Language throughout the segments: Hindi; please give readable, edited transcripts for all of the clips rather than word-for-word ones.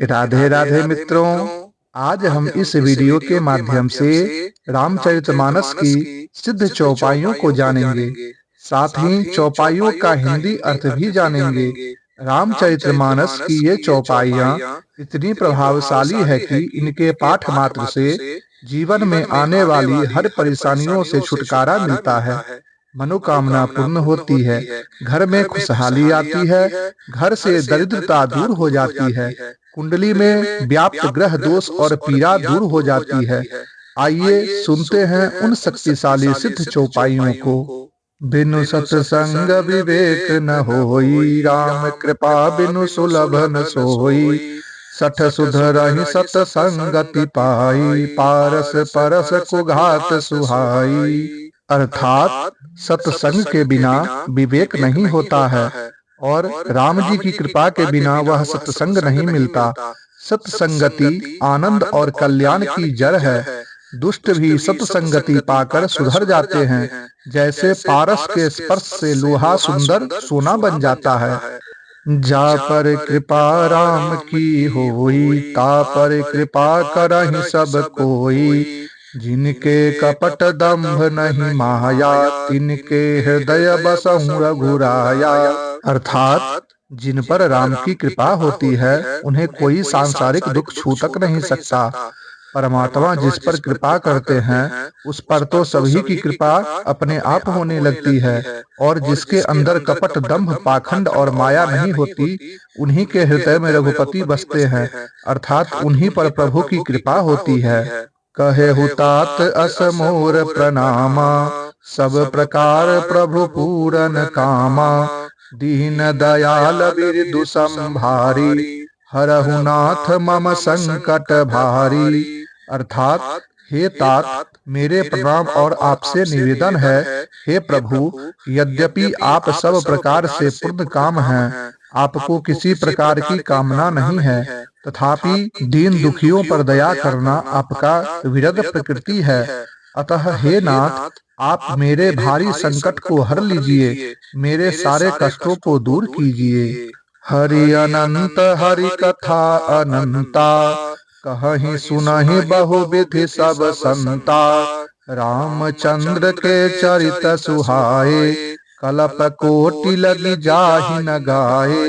राधे राधे मित्रों। आज हम इस वीडियो के माध्यम से रामचरितमानस की सिद्ध चौपाइयों को जानेंगे। साथ ही चौपाइयों का हिंदी अर्थ भी जानेंगे। रामचरितमानस की ये चौपाइयाँ इतनी प्रभावशाली है कि इनके पाठ मात्र से जीवन में आने वाली हर परेशानियों से छुटकारा मिलता है, मनोकामना पूर्ण होती है, घर में खुशहाली आती है, घर से दरिद्रता दूर हो जाती है, कुंडली में व्याप्त ग्रह दोष और पीड़ा दूर हो जाती है। आइए सुनते हैं उन शक्तिशाली सिद्ध चौपाइयों को। बिनु सत्संग विवेक न होई, राम कृपा बिनु सुलभ न सोई। सठ सुधरहि सत्संगति पाई, पारस परस को घात सुहाई। अर्थात सत्संग के बिना विवेक नहीं होता है और राम जी की कृपा के बिना वह सत्संग नहीं मिलता। सत्संगति आनंद और कल्याण की जड़ है। दुष्ट भी सत्संगति पाकर सुधर जाते हैं, जैसे पारस के स्पर्श से लोहा सुंदर सोना बन जाता है। जा पर कृपा राम की होई, ता पर कृपा करहि सब कोई। जिनके कपट दंभ नहीं माया, तिनके हृदय बसहु रघुराया। अर्थात जिन पर राम की कृपा होती है उन्हें कोई सांसारिक दुख छू तक नहीं सकता। परमात्मा जिस पर कृपा करते हैं उस पर तो सभी की कृपा अपने आप होने लगती है, और जिसके अंदर कपट दंभ पाखंड और माया नहीं होती उन्हीं के हृदय में रघुपति बसते हैं, अर्थात उन्हीं पर प्रभु की कृपा होती है। कहे हुतात असमोर प्रणामा, सब प्रकार प्रभु पूरन कामा। दीन दयाल बिरदु संभारी, हरहु नाथ मम संकट भारी। अर्थात हे तात, मेरे प्रणाम और आपसे निवेदन है, हे प्रभु, यद्यपि आप सब प्रकार से पूर्ण काम हैं, आपको किसी प्रकार की कामना नहीं है, तथापि दीन दुखियों पर दया करना आपका विरध प्रकृति है। अतः हे नाथ, आप मेरे भारी संकट को हर लीजिए, मेरे सारे कष्टों को दूर कीजिए। हरि अनंत हरि कथा अनंता, कहहि सुनहि बहुविधि सब संता। रामचंद्र के चरित सुहाए, कलप कोटि लगी जाहि न गाए।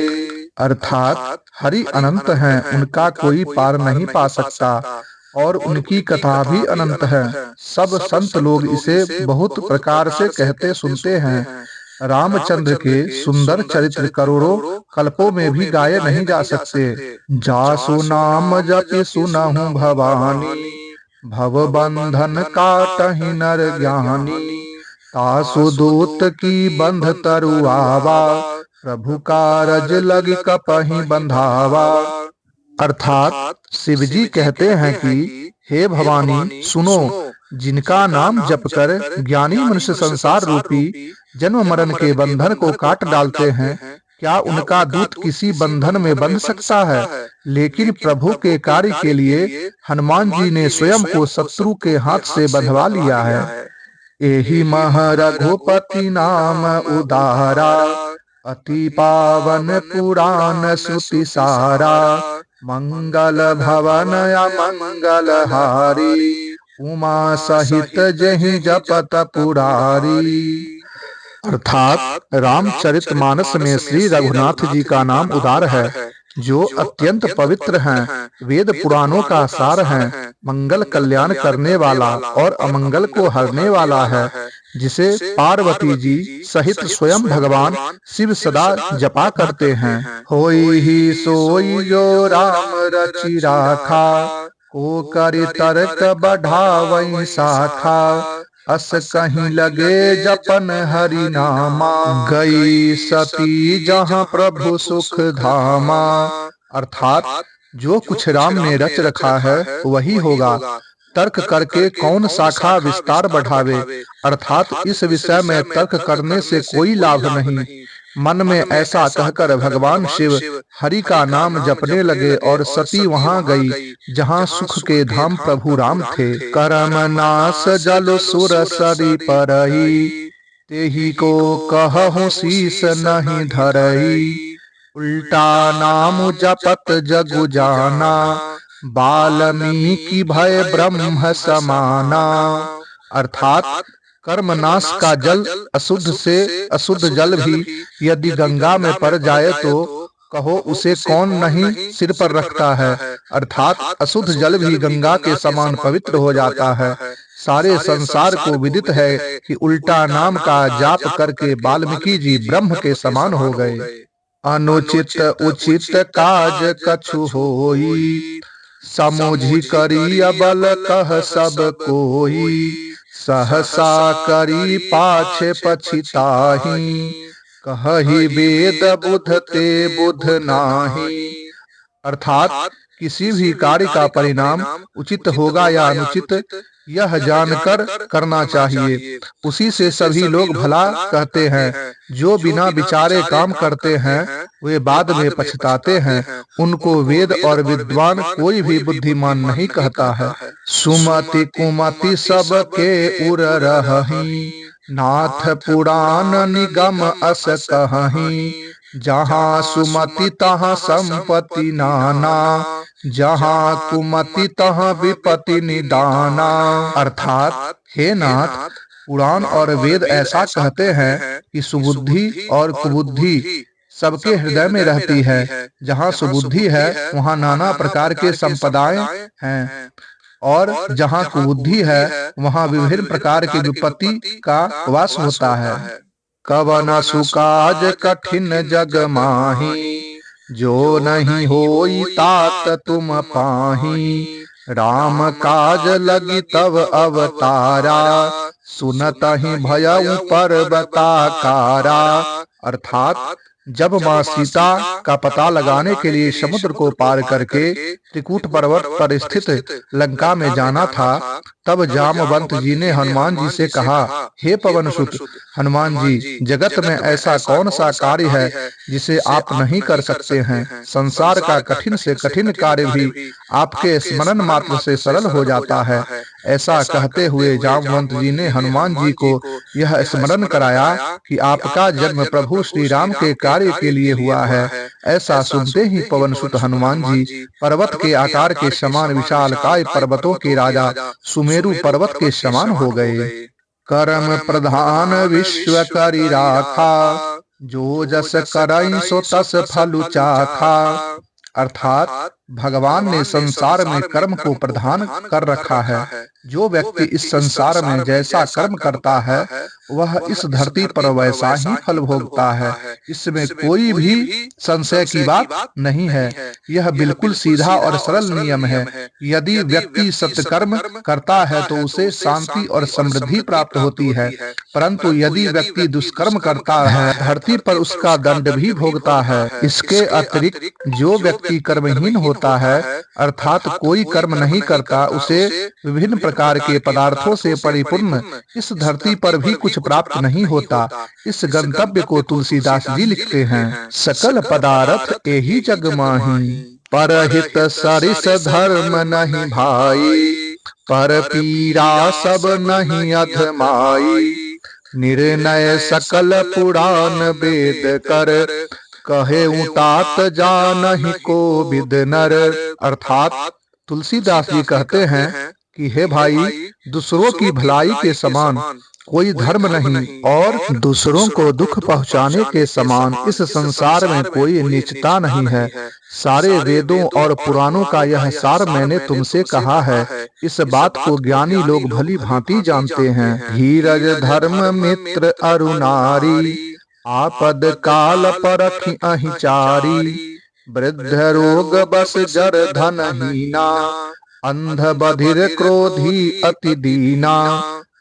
अर्थात हरि अनंत हैं, उनका कोई पार नहीं पा सकता, और उनकी कथा भी अनंत है। सब संत लोग इसे बहुत प्रकार से कहते सुनते हैं। रामचंद्र के सुंदर चरित्र करोड़ों कल्पों में भी गाए नहीं जा सकते। जासु नाम जपि सुनहु भवानी, भव बंधन काटहि नर ज्ञानी। तासु दूत की बंध तरुआवा, प्रभु कारज लग कपहि बंधावा। अर्थात शिवजी कहते हैं कि हे भवानी सुनो, जिनका नाम जपकर ज्ञानी मनुष्य संसार रूपी जन्म मरण के बंधन को काट डालते हैं, क्या उनका दूत किसी बंधन में बंध सकता है? लेकिन प्रभु के कार्य के लिए हनुमान जी ने स्वयं को शत्रु के हाथ से बंधवा लिया है। एहि मह रघुपति नाम उदारा, अति पावन पुराण श्रुति सारा। मंगल भवन अमंगल हारी, उमा सहित जहि जपत पुरारी। अर्थात रामचरितमानस में श्री रघुनाथ जी का नाम उदार है, जो अत्यंत पवित्र हैं, वेद पुराणों का सार हैं, मंगल कल्याण करने वाला और अमंगल को हरने वाला है, जिसे पार्वती जी सहित स्वयं भगवान शिव सदा जपा करते हैं। होई ही सोई जो राम रचि राखा, को करि तर्क बढ़ावई शाखा। अस कहीं लगे जपन हरि नामा, गई सती जहाँ प्रभु सुख धामा। अर्थात जो कुछ राम ने रच रखा है वही होगा, तर्क करके कौन शाखा विस्तार बढ़ावे। अर्थात इस विषय में तर्क करने से कोई लाभ नहीं। मन में ऐसा कहकर भगवान शिव हरि का नाम जपने लगे और सती वहां गई जहां सुख के धाम प्रभु राम थे। करम नास जल सुर सरी परही, तेहि को कहूँ शीस नहीं धरही। उल्टा नाम जपत जगु जाना, वाल्मीकि भय ब्रह्म समाना। अर्थात कर्मनाश का जल अशुद्ध से अशुद्ध जल भी यदि गंगा में पड़ जाए तो कहो उसे कौन नहीं सिर पर रखता है। अर्थात अशुद्ध जल भी गंगा के समान पवित्र हो जाता है। सारे संसार को विदित है कि उल्टा नाम का जाप करके वाल्मीकि जी ब्रह्म के समान हो गए। अनुचित उचित काज कछु होई, समुझी करी अबल कह सब कोई। सहसा करी पाछे पछिताही, कहहि वेद बुध ते बुध नाही। अर्थात किसी भी कार्य का परिणाम उचित होगा या अनुचित यह जानकर करना चाहिए, उसी से सभी लोग भला कहते हैं। जो बिना विचारे काम करते हैं वे बाद में पछताते हैं। उनको वेद और विद्वान कोई भी बुद्धिमान नहीं कहता है। सुमति कुमति सब के उर रहहि, नाथ पुराण निगम अस कहहि। जहाँ सुमति तहाँ संपत्ति नाना, जहाँ कुमति तहाँ विपत्ति निदाना। अर्थात हे नाथ, पुराण और वेद ऐसा कहते हैं कि सुबुद्धि और कुबुद्धि सबके हृदय में रहती है। जहाँ सुबुद्धि है वहाँ नाना प्रकार के संपदाएं हैं, और जहाँ कुबुद्धि है वहाँ विभिन्न प्रकार की विपत्ति का वास होता है। कवन सुकाज कठिन जग माही, जो नहीं होई तात तुम पाही। राम काज लगी तब अवतारा, सुनतहि भयउ पर्वताकारा। अर्थात जब माँ सीता का पता लगाने के लिए समुद्र को पार करके त्रिकूट पर्वत पर स्थित लंका में जाना था, तब जामवंत जी ने हनुमान जी से कहा, हे पवन सुत हनुमान जी, जगत में ऐसा कौन सा कार्य है जिसे आप नहीं कर सकते हैं। संसार का कठिन से कठिन कार्य भी आपके स्मरण मात्र से सरल हो जाता है। ऐसा कहते हुए जामवंत जी ने हनुमान जी को यह स्मरण कराया कि आपका जन्म प्रभु श्री राम के कार्य के लिए हुआ है। ऐसा सुनते ही पवन सुत हनुमान जी पर्वत के आकार के समान विशालकाय पर्वतों के राजा सुमेरु पर्वत के समान हो गए। कर्म प्रधान विश्व करि राखा, जो जस करई सो तस फलु चाखा। अर्थात भगवान ने संसार में कर्म को प्रधान कर रखा है। जो व्यक्ति इस संसार में जैसा कर्म करता है वह इस धरती पर वैसा ही फल भोगता है। इसमें कोई भी संशय की बात नहीं है। यह बिल्कुल सीधा और सरल नियम है। यदि व्यक्ति सत्कर्म करता है तो उसे शांति और समृद्धि प्राप्त होती है, परंतु यदि व्यक्ति दुष्कर्म करता है धरती पर उसका दंड भी भोगता है। इसके अतिरिक्त जो व्यक्ति कर्महीन होता है, अर्थात कोई कर्म नहीं करता, उसे विभिन्न प्रकार के पदार्थों से परिपूर्ण इस धरती पर भी कुछ प्राप्त नहीं होता। इस गंतव्य को तुलसीदास जी लिखते हैं, सकल पदार्थ एहि जग माही, परहित सरिस धर्म नहीं भाई। पर पीरा सब नहीं अधमाई, निर्णय सकल पुराण वेद कर। कहे तात जानहि को विद नर। अर्थात तुलसीदास जी कहते हैं कि हे भाई, दूसरों की भलाई के समान कोई धर्म नहीं और दूसरों को दुख पहुंचाने के समान इस संसार में कोई नीचता नहीं है। सारे वेदों और पुराणों का यह सार मैंने तुमसे कहा है। इस बात को ज्ञानी लोग भली भांति जानते हैं। धीरज धर्म मित्र अरुनारी, आपद काल परखि अहिचारी। वृद्ध रोग बस जर धन हीना, अंध बधिर क्रोधी अति दीना।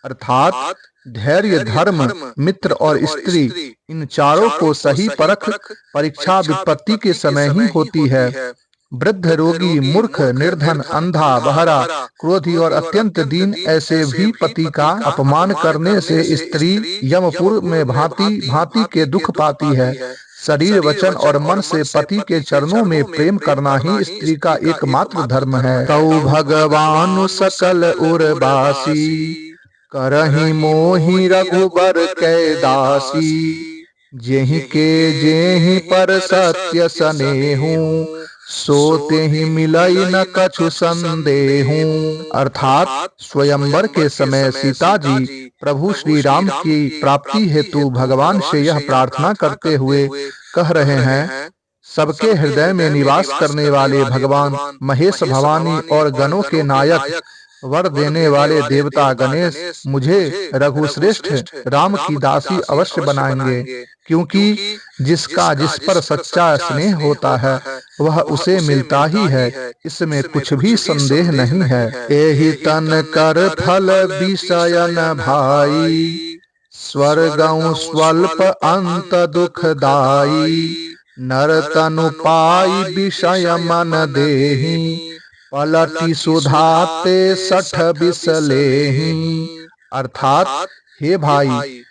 अर्थात धैर्य, धर्म, मित्र और स्त्री, इन चारों को सही परख परीक्षा विपत्ति के समय ही होती है। वृद्ध, रोगी, मूर्ख, निर्धन, अंधा, बहरा, क्रोधी और अत्यंत दीन ऐसे भी पति का अपमान करने से स्त्री यमपुर में भांति भांति के दुख पाती है। शरीर, वचन और मन से पति के चरणों में प्रेम करना ही स्त्री का एकमात्र धर्म है। तौ भगवान सकल उर्वासी, करहि मोहि रघुबर कै दासी। जेहि के जेहि पर सत्य सनेहू, सोते ही मिलई न कछु संदेहू। अर्थात स्वयंवर के समय सीता जी प्रभु श्री राम की प्राप्ति हेतु भगवान से यह प्रार्थना करते हुए कह रहे हैं, सबके हृदय में निवास करने वाले भगवान महेश भवानी और गणों के नायक वर देने वाले देवता गणेश मुझे रघुश्रेष्ठ राम की दासी अवश्य बनाएंगे, क्योंकि जिसका जिस पर सच्चा स्नेह होता है वह उसे मिलता ही है, इसमें कुछ भी संदेह नहीं है। एहि तन कर फल विषय न भाई, स्वर्गौ स्वल्प अंत दुखदाई। नर तनु पाई विषय मन देहि, पलटी सुधाते 60 बिसलेहि। अर्थात हे भाई,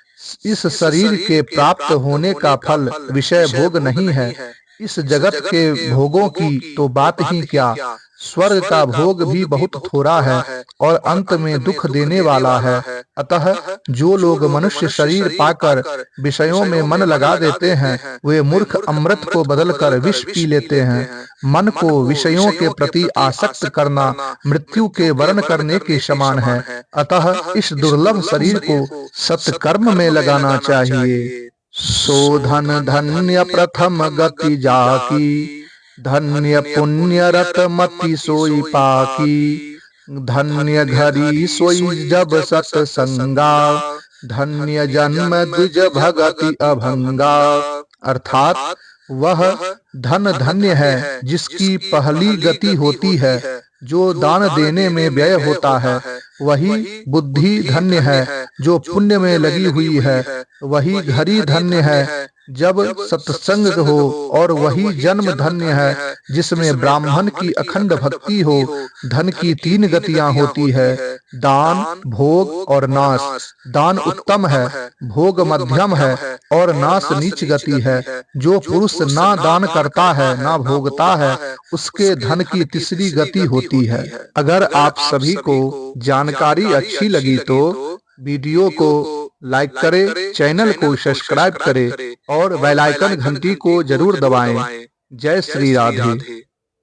इस शरीर के प्राप्त होने का फल विषय भोग नहीं है। इस जगत के भोगों की तो बात ही क्या, स्वर्ग का भोग भी बहुत थोड़ा है और अंत में दुख देने वाला है। अतः जो लोग मनुष्य शरीर पाकर विषयों में मन लगा देते हैं, वे मूर्ख अमृत को बदलकर विष पी लेते हैं। मन को विषयों के प्रति आसक्त करना मृत्यु के वर्ण करने के समान है। अतः इस दुर्लभ शरीर को सत्कर्म में लगाना चाहिए। सो धन धन्य प्रथम गति जाकी, धन्य पुण्य रत मति सोई पाकी। धन्य घरी सोई जब सत्संगा, धन्य जन्म द्विज भगति अभंगा। अर्थात वह धन धन्य है जिसकी पहली गति होती है, जो दान देने में व्यय होता है। वही बुद्धि धन्य है जो पुण्य में लगी हुई है। वही घड़ी धन्य है जब सत्संग हो, और वही जन्म धन्य है जिसमें ब्राह्मण की अखंड भक्ति हो। धन की 3 गतियां होती है, दान, भोग और नाश। दान उत्तम है, भोग मध्यम है और नाश नीच गति है। जो पुरुष ना दान करता है ना भोगता है, उसके धन की तीसरी गति होती है। अगर आप सभी को जानकारी अच्छी लगी तो वीडियो को लाइक करें, चैनल को सब्सक्राइब करें और बेल आइकन घंटी को जरूर दबाएं। जय श्री राधे।